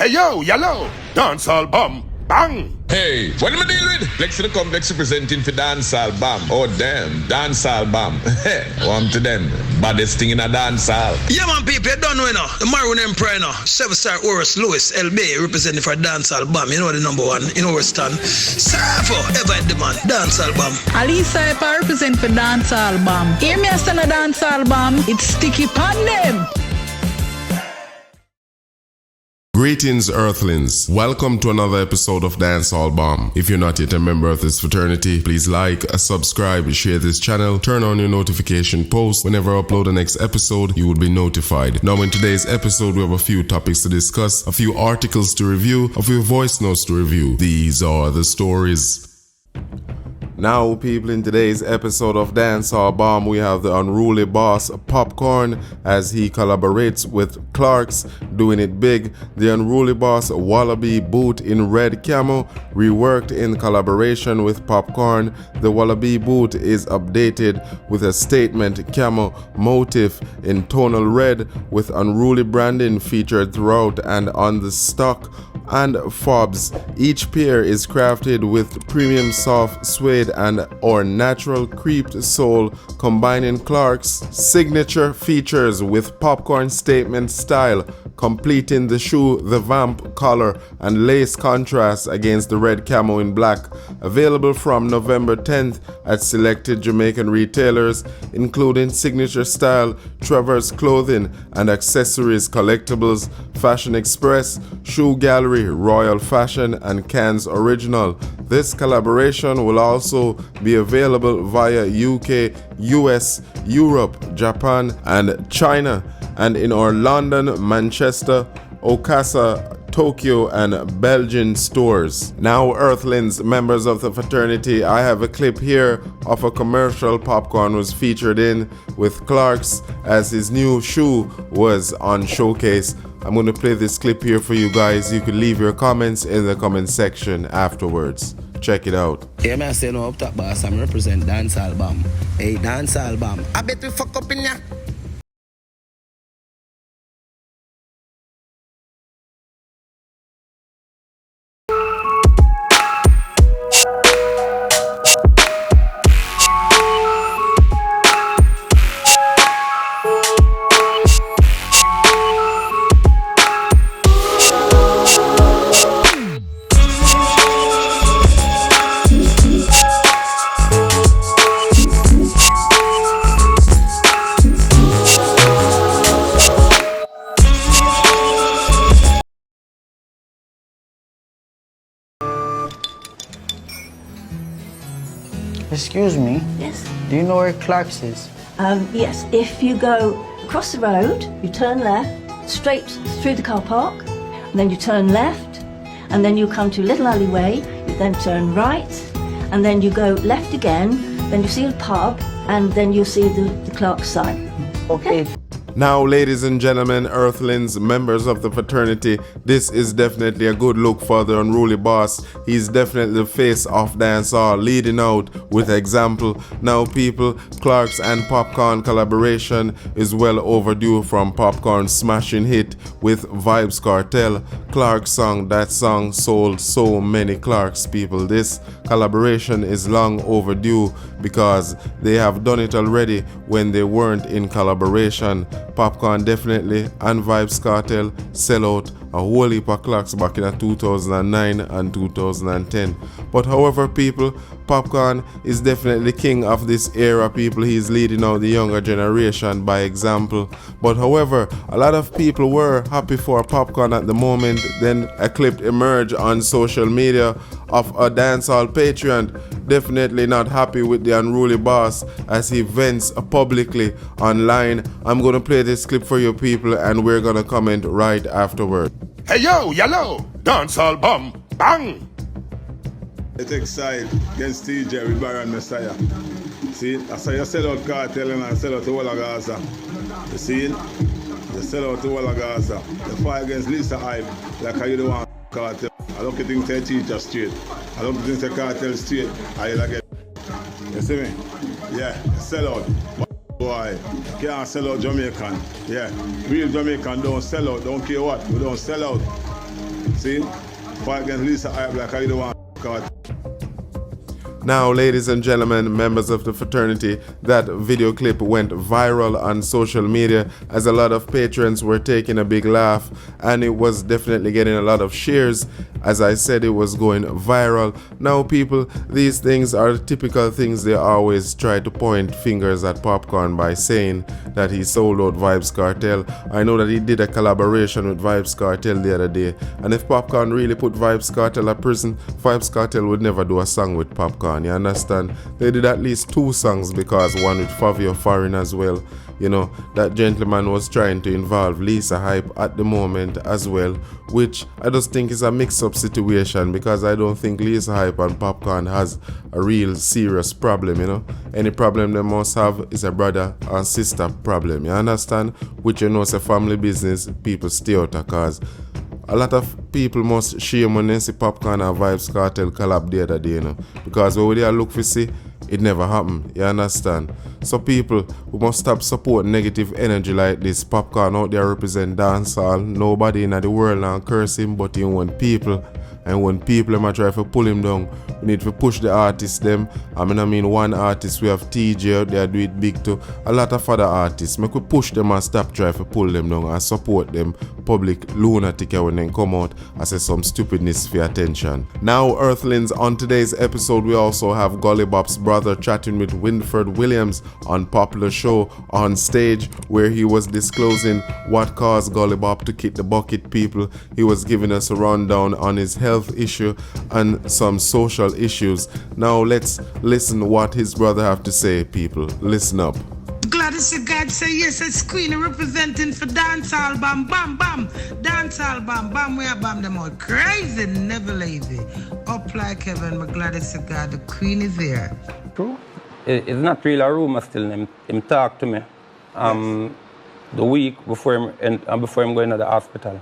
Hey yo, yellow, dancehall bomb, bang! Hey, what am I dealing with? Lex to the complex representing for dancehall bomb. Oh damn, dancehall bomb. One to them, baddest thing in a dancehall. Yeah man people, you don't know now. The Maroon Emperor now. 7-star Horus Lewis LB representing for dancehall bomb. You know the number one in our stand. Surfer, ever the man, dancehall bomb. Alisa Epa represent for dancehall bomb. Hear me a stand a dancehall bomb, it's sticky pan them. Greetings, Earthlings. Welcome to another episode of Dancehall Bomb. If you're not yet a member of this fraternity, please like, subscribe, share this channel, turn on your notification post. Whenever I upload the next episode, you will be notified. Now, in today's episode, we have a few topics to discuss, a few articles to review, a few voice notes to review. These are the stories. Now, people, in today's episode of Dancehall Bomb, we have the unruly boss Popcaan as he collaborates with Clarks, doing it big. The unruly boss Wallabee Boot in Red Camo, reworked in collaboration with Popcaan. The Wallabee Boot is updated with a statement camo motif in tonal red with unruly branding featured throughout and on the stock and fobs. Each pair is crafted with premium soft suede and or natural crepe sole, combining Clark's signature features with Popcaan statement style, completing the shoe the vamp color and lace contrast against the red camo in black. Available from November 10th at selected Jamaican retailers, including Signature Style, Trevor's Clothing and Accessories, Collectibles, Fashion Express, Shoe Gallery, Royal Fashion and Cann's Original. This collaboration will also be available via UK, US, Europe, Japan and China, and in our London, Manchester, Okasa, Tokyo and Belgian stores. Now, Earthlings, members of the fraternity, I have a clip here of a commercial Popcaan was featured in with Clarks as his new shoe was on showcase. I'm going to play this clip here for you guys. You can leave your comments in the comment section afterwards. Check it out. Yeah, man, I say no up top, boss. I'm represent Dancehall Bomb. Hey, Dancehall Bomb. I bet we fuck up in ya. Excuse me? Yes. Do you know where Clark's is? Yes, if you go across the road, you turn left, straight through the car park, and then you turn left, and then you come to a little alleyway, you then turn right, and then you go left again, then you see a pub, and then you see the Clark's sign. Okay. Now, ladies and gentlemen, Earthlings, members of the fraternity, this is definitely a good look for the unruly boss. He's definitely the face of dancehall, leading out with example. Now, people, Clarks and Popcaan collaboration is well overdue from Popcaan's smashing hit with Vibes Kartel. Clark's song, that song sold so many Clarks, people. This collaboration is long overdue because they have done it already when they weren't in collaboration. Popcaan definitely and Vibes Kartel sell out a whole heap of clocks back in 2009 and 2010. But however, people, Popcaan is definitely king of this era, people. He's leading out the younger generation by example. But however, a lot of people were happy for Popcaan at the moment. Then a clip emerged on social media of a dancehall patriot definitely not happy with the unruly boss as he vents publicly online. I'm gonna play this clip for you people and we're gonna comment right afterward. Hey yo, yellow, dancehall bomb, bang! It excited against TJ with Baron Messiah. See, that's how you sell out Kartel and sell out to Gaza. You see, you sell out to Gaza. You fight against Lisa Hype like how you don't want Kartel. I don't think they teach us straight. I don't think they Kartel straight. I like it. You see me? Yeah, sell out. Boy, can't sell out Jamaican. Yeah, real Jamaican don't sell out. Don't care what. We don't sell out. See? Fight against Lisa Hype like I don't want Kartel. Now, ladies and gentlemen, members of the fraternity, that video clip went viral on social media as a lot of patrons were taking a big laugh, and it was definitely getting a lot of shares. As I said, it was going viral. Now, people, these things are typical things they always try to point fingers at Popcaan by saying that he sold out Vybz Kartel. I know that he did a collaboration with Vybz Kartel the other day, and if Popcaan really put Vybz Kartel at prison, Vybz Kartel would never do a song with Popcaan. You understand? They did at least 2 songs, because one with Fabio Foreign as well. You know, that gentleman was trying to involve Lisa Hype at the moment as well, which I just think is a mix-up situation, because I don't think Lisa Hype and Popcaan has a real serious problem, you know. Any problem they must have is a brother and sister problem, you understand? Which, you know, is a family business, people stay out of, cause a lot of people must shame when they see Popcaan and Vybz Kartel collab the other day, you know, because when they look for see, it never happened, you understand? So people, we must stop supporting negative energy like this. Popcaan out there represent dancehall. Nobody in the world now curse him, but he want people. And when people might try to pull him down, we need to push the artists them. I mean one artist, we have TJ out there, do it big too. A lot of other artists. Make we push them and stop trying to pull them down and support them public lunatic when they come out and say some stupidness for attention. Now, Earthlings, on today's episode we also have Gully Bop's brother chatting with Winford Williams on Popular Show on stage, where he was disclosing what caused Gully Bop to kick the bucket people. He was giving us a rundown on his health issue and some social issues. Now let's listen what his brother have to say, people. Listen up. Gladys of God say yes, it's Queen representing for Dancehall Bam Bam Bam. Dancehall Bam Bam, we are bam them all crazy, never lazy. Up like heaven, my Gladys of God, the Queen is here. True. It's not really a rumor still. Him talk to me the week before him going to the hospital.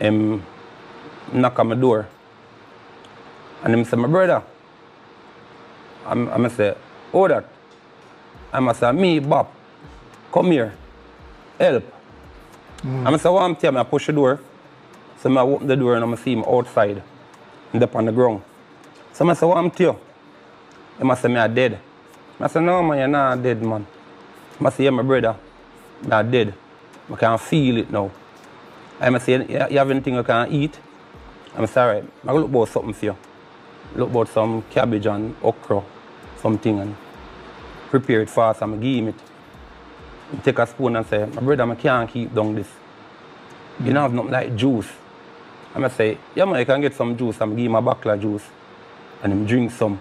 Him knock on my door. And him say, my brother. I'm say, oh that. I'm say, me, Bob, come here, help. I'm say, what I'm telling you, I push the door. So I open the door and I see him outside, and up on the ground. So I say, what I'm telling you? He say, me, I'm dead. I say, no, man, you're not dead, man. I say, yeah, my brother, I'm not dead. I can feel it now. I say, you have anything you can eat? I'm sorry, I look about something for you. Look about some cabbage and okra, something, and prepare it fast and I give him it. I take a spoon and say, my brother, I can't keep down this. You don't have nothing like juice. I say, yeah man, you can get some juice. I'm give him a bottle of juice. And him drink some.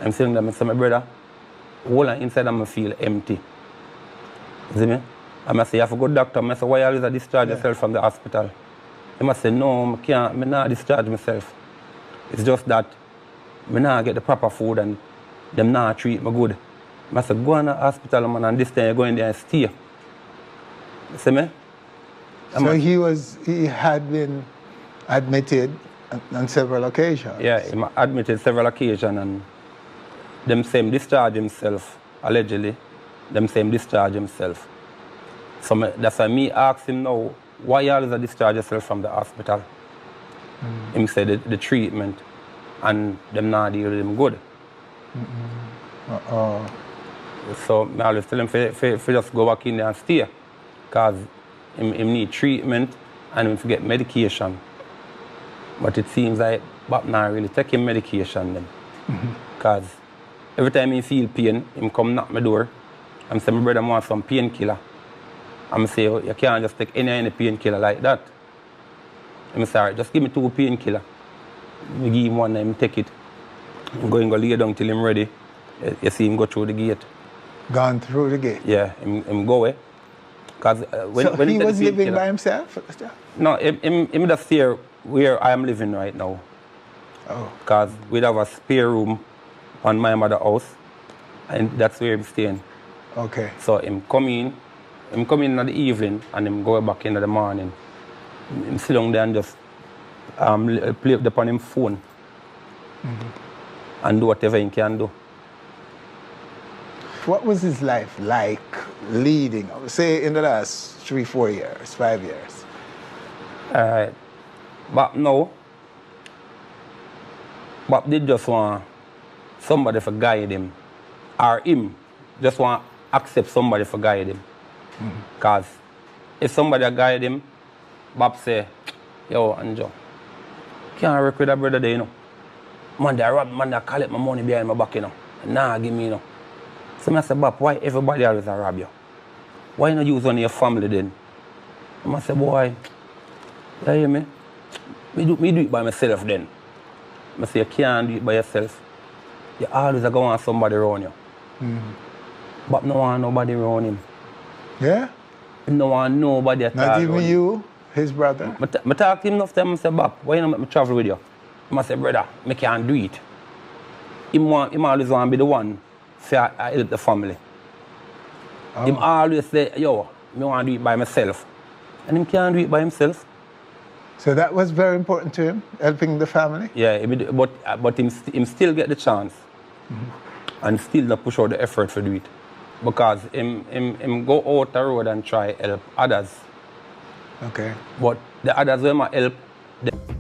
I'm saying to him, I say, my brother, all inside I feel empty. You see me? I say, you have to go to the doctor. I say, why you always discharge yourself from the hospital? He must say, no, I can't, I not discharge myself. It's just that I not get the proper food and them not treat me good. I say, go in the hospital, man, and this time you go in there and stay. You see me? So he had been admitted on several occasions? Yeah, he admitted several occasions, and them say him discharge himself, allegedly. Them say him discharge himself. So that's why me ask him now, why you always discharge yourself from the hospital? Him say the treatment and them not deal with him good. So I always tell him for just go back in there and stay, because him need treatment and him to get medication. But it seems like Bob not really taking medication then. Because every time he feel pain, him come knock my door and say, my brother want some painkiller. I'm say, oh, you can't just take any painkiller like that. I'm sorry, just give me 2 painkillers. I give him one and him take it. I'm going to lay down till him ready. You see him go through the gate. Gone through the gate? Yeah, him go away. When he was living by himself? No, him just here where I am living right now. Oh. Because we have a spare room on my mother's house, and that's where I'm staying. Okay. So him come in in the evening and him go back in the morning. Him sit down there and just play upon him phone and do whatever he can do. What was his life like leading, say, in the last 3, 4 years, 5 years? But no. But they just want somebody to guide him. Or him just want to accept somebody to guide him. Because if somebody guide him, Bob say, yo, Anjo, can't work with a brother there, you know. Man, they rob, man, they collect my money behind my back, you know. Nah, give me, you know. So I say, Bob, why everybody always rob you? Why not use one of your family then? I say, boy, you hear me? Me do it by myself then. I say, you can't do it by yourself. You always go want somebody around you. But no want nobody around him. Yeah? No want nobody at all. Not even you, his brother? I talk to him enough time, I say, Bob, why you not make me travel with you? I say, brother, I can't do it. He always want to be the one to help the family. He always say, yo, I want to do it by myself. And he can't do it by himself. So that was very important to him, helping the family? Yeah, but him still get the chance. And still not push out the effort to do it. Because him go out the road and try help others. Okay. But the others will help.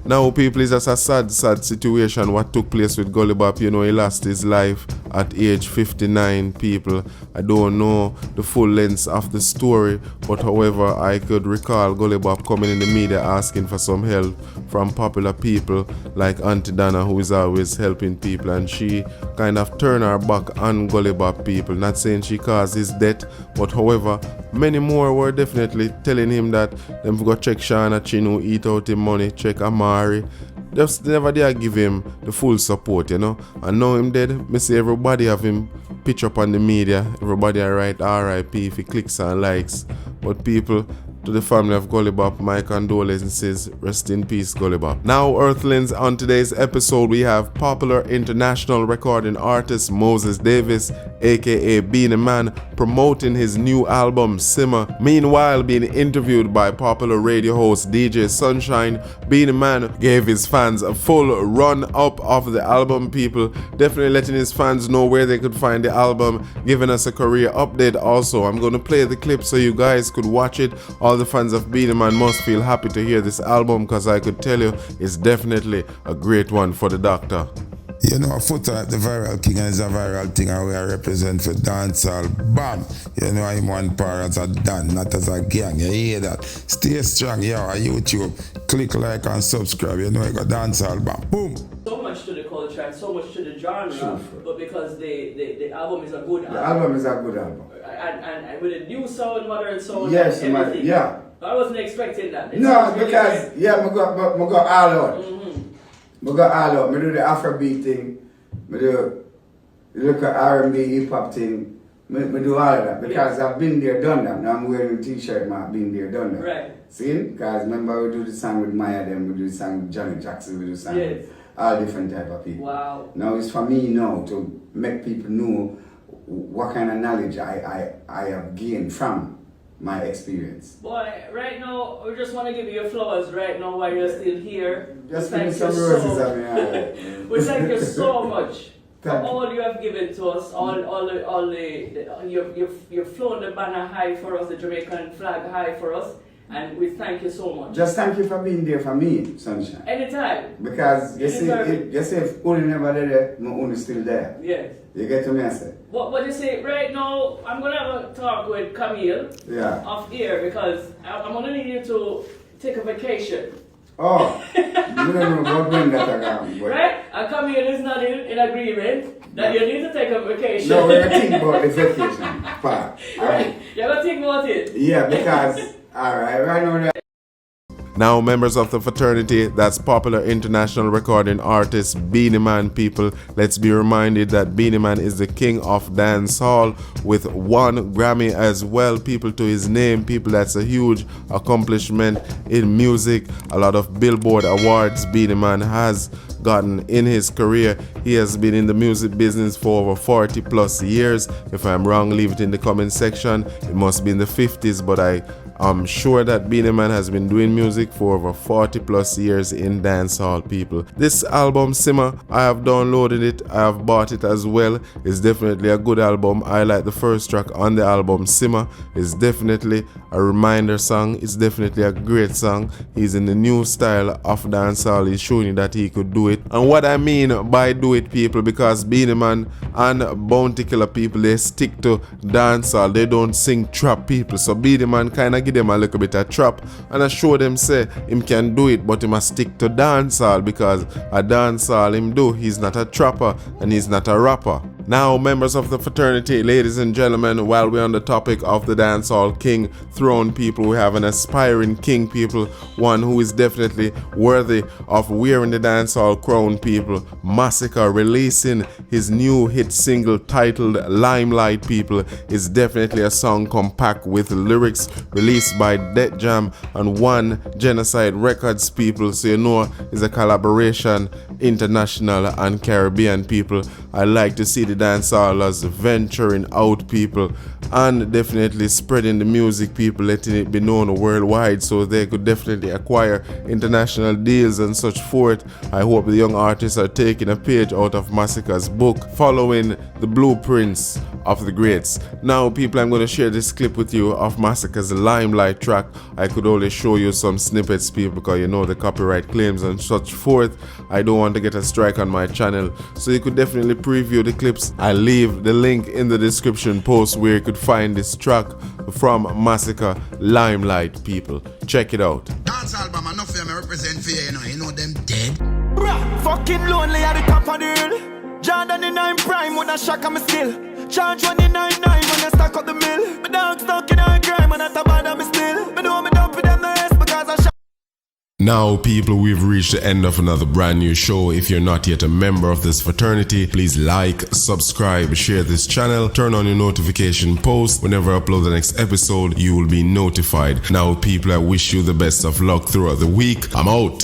Now, people, it's just a sad situation what took place with Gully Bop. You know, he lost his life at age 59, people. I don't know the full length of the story, but however, I could recall Gully Bop coming in the media asking for some help from popular people like Auntie Donna, who is always helping people, and she kind of turned her back on Gully Bop, people. Not saying she caused his death, but however, many more were definitely telling him that them go check Shana Chinu, eat out him money, check Amari. Just never dare give him the full support, you know. And now him dead, me see everybody have him pitch up on the media. Everybody write RIP if he clicks and likes. But people, to the family of Gully Bop, my condolences. Rest in peace, Gully Bop. Now, Earthlings, on today's episode, we have popular international recording artist Moses Davis, aka Beenie Man, promoting his new album, Simma. Meanwhile, being interviewed by popular radio host DJ Sunshine, Beenie Man gave his fans a full run-up of the album, people. Definitely letting his fans know where they could find the album, giving us a career update also. I'm going to play the clip so you guys could watch it. All the fans of Beenie Man must feel happy to hear this album, because I could tell you it's definitely a great one for the doctor. You know, Foot at the viral king, and it's a viral thing, and we are represent for Dancehall Bam. You know, I'm one part as a Dan, not as a gang. You hear that? Stay strong, yo, on YouTube. Click like and subscribe. You know, you got Dancehall Bam. Boom. So much to the culture and so much to the genre, but because the album is a good album. The album is a good album. And with a new sound, modern sound, yes, and everything. Yeah. I wasn't expecting that. No, because, really, yeah, I go all out. I go all out. I do the Afrobeat thing. I do look at R&B, hip-hop thing. I do all of that because I've been there, done that. Now I'm wearing a t-shirt, I've been there, done that. Right. See? Because remember we do the song with Maya, then we do the song with Johnny Jackson, we do the song with all different type of people. Wow. Now it's for me now to make people know what kind of knowledge I have gained from my experience. Boy, right now, we just want to give you your flowers right now while you're still here. Just give me some roses, I mean. We thank you so much for all you have given to us, you've flown the banner high for us, the Jamaican flag high for us, and we thank you so much. Just thank you for being there for me, Sunshine. Anytime. Because you see, if Uni never there, my Uni still there. Yes. You get to me, I say. What you say, right now, I'm going to have a talk with Camille off air because I'm going to need you to take a vacation. Oh, you don't know about when that around. Right? And Camille is not in agreement that you need to take a vacation. No, we're going to think about the vacation part. Right. You're going to think about it? Yeah, because, alright, right now, Now, members of the fraternity, that's popular international recording artist Beenie Man, people. Let's be reminded that Beenie Man is the king of dancehall with 1 Grammy as well, people, to his name. People, that's a huge accomplishment in music. A lot of Billboard awards Beenie Man has gotten in his career. He has been in the music business for over 40 plus years. If I'm wrong, leave it in the comment section. It must be in the 50s, but I I'm sure that Beenie Man has been doing music for over 40 plus years in dancehall, people. This album, Simma, I have downloaded it, I have bought it as well. It's definitely a good album. I like the first track on the album, Simma. It's definitely a reminder song. It's definitely a great song. He's in the new style of dancehall. He's showing you that he could do it. And what I mean by do it, people, because Beenie Man and Bounty Killer people, they stick to dancehall. They don't sing trap, people. So Beenie Man kind of give them a little bit of trap and I show them say him can do it, but he must stick to dancehall because a dancehall him do. He's not a trapper and he's not a rapper. Now, members of the fraternity, ladies and gentlemen, while we're on the topic of the dancehall king throne, people, we have an aspiring king, people, one who is definitely worthy of wearing the dancehall crown, people. Mascika releasing his new hit single titled Limelight, people. Is definitely a song compact with lyrics released by Death Jam and One Genocide Records, people. So you know it's a collaboration, international and Caribbean, people. I like to see the dancehallers venturing out, people, and definitely spreading the music, people, letting it be known worldwide so they could definitely acquire international deals and such forth. I hope the young artists are taking a page out of Mascika's book, following the blueprints of the greats. Now, people, I'm going to share this clip with you of Mascika's Limelight track. I could only show you some snippets, people, because you know the copyright claims and such forth. I don't want to get a strike on my channel, so you could definitely preview the clips. I leave the link in the description post where you could find this track from Mascika, Limelight, people. Check it out. Dance album, enough of them represent for you know them dead. Fucking lonely at the top of the hill. Jordan in I'm prime when I shock I'm still. Charge 199 when I stack up the mill. My dog stuck in a crime and I top of me still. Me know me dump with them the rest because I shot. Now, people, we've reached the end of another brand new show. If you're not yet a member of this fraternity, please like, subscribe, share this channel, turn on your notification post. Whenever I upload the next episode, you will be notified. Now, people, I wish you the best of luck throughout the week. I'm out.